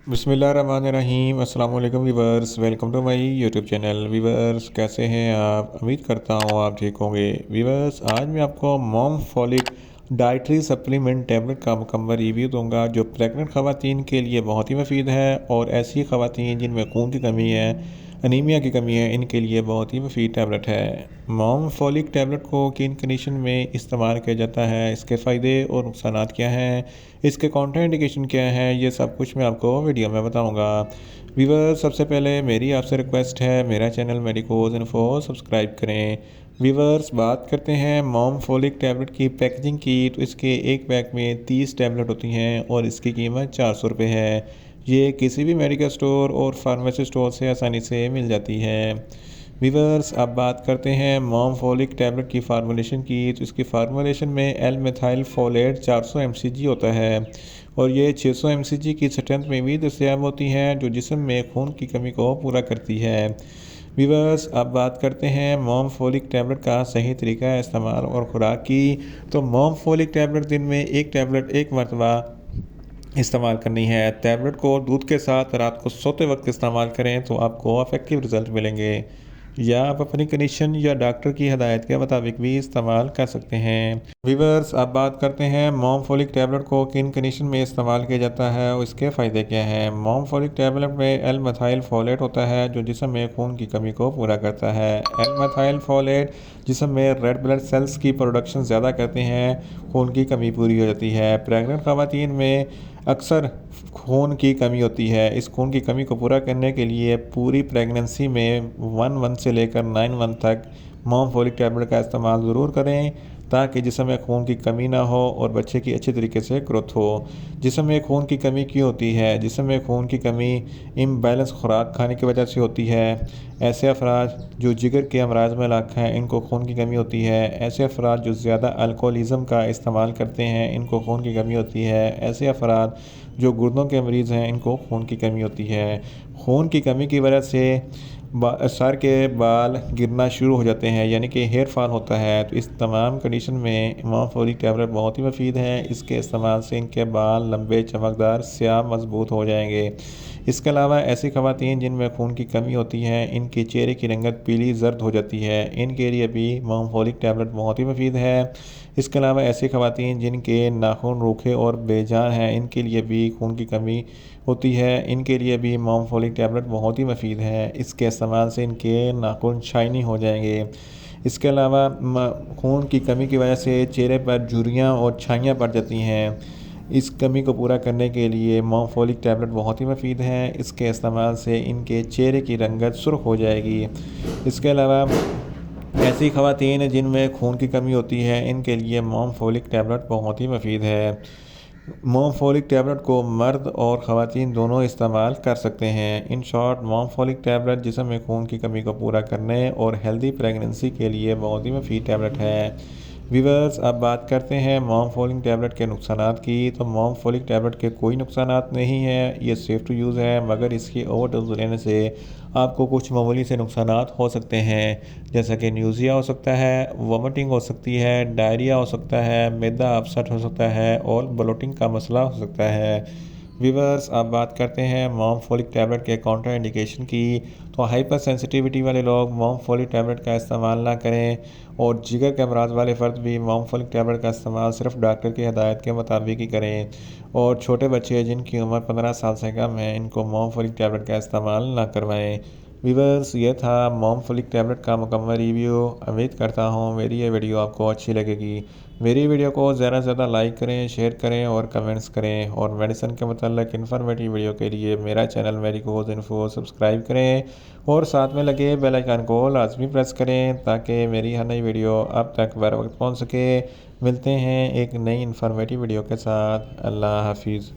बिस्मिल्लाहिर्रहमानिर्रहीम अस्सलाम वालेकुम viewers, welcome to my YouTube channel. Viewers, कैसे हैं आप? उम्मीद करता हूँ आप ठीक होंगे। वीवर्स, आज मैं आपको mom folic dietary supplement tablet का मुकम्मल रिव्यू दूंगा जो प्रेग्नेंट ख़वातीन के लिए बहुत ही मुफीद है और ऐसी ख़वातीन जिनमें खून की कमी है, अनीमिया की कमी है, इनके लिए बहुत ही मुफीद टैबलेट है। मॉम फॉलिक टैबलेट को किन कंडीशन में इस्तेमाल किया जाता है, इसके फ़ायदे और नुकसान क्या हैं, इसके काउंटर इंडिकेशन क्या है, ये सब कुछ मैं आपको वीडियो में बताऊंगा। व्यूवर, सबसे पहले मेरी आपसे रिक्वेस्ट है, मेरा चैनल मेडिकोज इन्फो सब्सक्राइब करें। व्यूवर्स, बात करते हैं मॉम फॉलिक टैबलेट की पैकेजिंग की, तो इसके एक पैक में 30 टैबलेट होती हैं और इसकी कीमत 400 रुपये है। ये किसी भी मेडिकल स्टोर और फार्मेसी स्टोर से आसानी से मिल जाती है। वीवर्स, अब बात करते हैं मॉम फॉलिक टैबलेट की फार्मूलेशन की, तो इसकी फार्मूलेशन में एल मेथाइल फोलेट 400 mcg होता है और ये 600 mcg की स्ट्रेंथ में भी दस्तियाब होती है जो जिस्म में खून की कमी को पूरा करती है। वीवर्स, अब बात करते हैं मॉम फॉलिक टैबलेट का सही तरीका इस्तेमाल और खुराक की, तो मॉम फॉलिक टैबलेट दिन में एक टैबलेट एक मरतबा इस्तेमाल करनी है। टैबलेट को दूध के साथ रात को सोते वक्त इस्तेमाल करें तो आपको इफेक्टिव रिजल्ट मिलेंगे, या आप अपनी कंडीशन या डॉक्टर की हदायत के मुताबिक भी इस्तेमाल कर सकते हैं। वीवर्स, अब बात करते हैं मॉम फॉलिक टैबलेट को किन कंडीशन में इस्तेमाल किया जाता है और इसके फ़ायदे क्या हैं। मॉम फॉलिक टैबलेट में एल मेथाइल फोलेट होता है जो जिस्म में खून की कमी को पूरा करता है। एल मेथाइल फोलेट जिस्म में रेड ब्लड सेल्स की प्रोडक्शन ज़्यादा करते हैं, खून की कमी पूरी हो जाती है। प्रेग्नेंट ख़वातीन में अक्सर खून की कमी होती है। इस खून की कमी को पूरा करने के लिए पूरी प्रेगनेंसी में 1 मंथ से लेकर 9 मंथ तक मॉम फॉलिक टैबलेट का इस्तेमाल ज़रूर करें ताकि जिस्म में खून की कमी ना हो और बच्चे की अच्छी तरीके से ग्रोथ हो। जिस्म में खून की कमी क्यों होती है? जिस्म में खून की कमी इम्बैलेंस खुराक खाने की वजह से होती है। ऐसे अफराद जो जिगर के अमराज में इलाक़ हैं, इनको खून की कमी होती है। ऐसे अफराद जो ज़्यादा अल्कोहलिज़म का इस्तेमाल करते हैं, इनको खून की कमी होती है। ऐसे अफराद जो गुर्दों के मरीज़ हैं, इनको खून की कमी होती है। खून की कमी की वजह से सर के बाल गिरना शुरू हो जाते हैं, यानी कि हेयर फॉल होता है। तो इस तमाम कंडीशन में मॉम फॉलिक टैबलेट बहुत ही मुफीद है। इसके इस्तेमाल से इनके बाल लंबे, चमकदार, स्याह, मजबूत हो जाएंगे। इसके अलावा ऐसी ख़वातीन जिनमें खून की कमी होती है, इनके चेहरे की रंगत पीली जर्द हो जाती है, इनके लिए भी मॉम फॉलिक टैबलेट बहुत ही मुफीद है। इसके अलावा ऐसी ख़वातीन जिनके नाखून रूखे और बेजान हैं, इनके लिए भी खून की कमी होती है, इनके लिए भी मॉम फॉलिक टैबलेट बहुत ही मुफीद है। इसके इस्तेमाल से इनके नाखून शाइनी हो जाएंगे। इसके अलावा खून की कमी की वजह से चेहरे पर झुर्रियाँ और छाइयाँ पड़ जाती हैं। इस कमी को पूरा करने के लिए मॉम फॉलिक टैबलेट बहुत ही मुफीद है। इसके इस्तेमाल से इनके चेहरे की रंगत सुर्ख हो जाएगी। इसके अलावा ऐसी ख़वातीन जिनमें खून की कमी होती है, इनके लिए मॉम फॉलिक टैबलेट बहुत ही मुफीद है। मॉम फॉलिक टैबलेट को मर्द और ख़वातीन दोनों इस्तेमाल कर सकते हैं। In short, mom folic tablet जिस्म में खून की कमी को पूरा करने और हेल्दी प्रेगनेंसी के लिए बहुत ही मुफीद टैबलेट है। व्यूअर्स, अब बात करते हैं मॉम फॉलिक टैबलेट के नुकसानात की, तो मॉम फॉलिक टैबलेट के कोई नुकसानात नहीं है, ये सेफ़ टू यूज़ है, मगर इसकी ओवर डोज लेने से आपको कुछ मामूली से नुकसानात हो सकते हैं, जैसा कि न्यूज़िया हो सकता है, वॉमिटिंग हो सकती है, डायरिया हो सकता है, मैदा अपसेट हो सकता है और ब्लोटिंग का मसला हो सकता है। व्यूअर्स, अब बात करते हैं मॉम फॉलिक टैबलेट के काउंटर इंडिकेशन की, तो हाइपर सेंसिटिविटी वाले लोग मॉम फॉलिक टैबलेट का इस्तेमाल ना करें और जिगर के अमराज वाले फ़र्द भी मॉम फॉलिक टैबलेट का इस्तेमाल सिर्फ डॉक्टर की हदायत के मुताबिक ही करें और छोटे बच्चे जिनकी उम्र 15 साल से कम है, इनको मॉम फॉलिक टैबलेट का इस्तेमाल ना करवाएं। व्यूअर्स, ये था मॉम फॉलिक टैबलेट का मुकम्मल रिव्यू। उम्मीद करता हूँ मेरी ये वीडियो आपको अच्छी लगेगी। मेरी वीडियो को ज़्यादा से ज़्यादा लाइक करें, शेयर करें और कमेंट्स करें, और मेडिसिन के मतलब इन्फॉर्मेटिव वीडियो के लिए मेरा चैनल मेडिकोज इन्फो सब्सक्राइब करें और साथ में लगे बेल आइकन को लाजमी प्रेस करें ताकि मेरी हर नई वीडियो अब तक बर वक्त पहुँच सके। मिलते हैं एक नई इन्फॉर्मेटिव वीडियो के साथ। अल्लाह हाफिज़।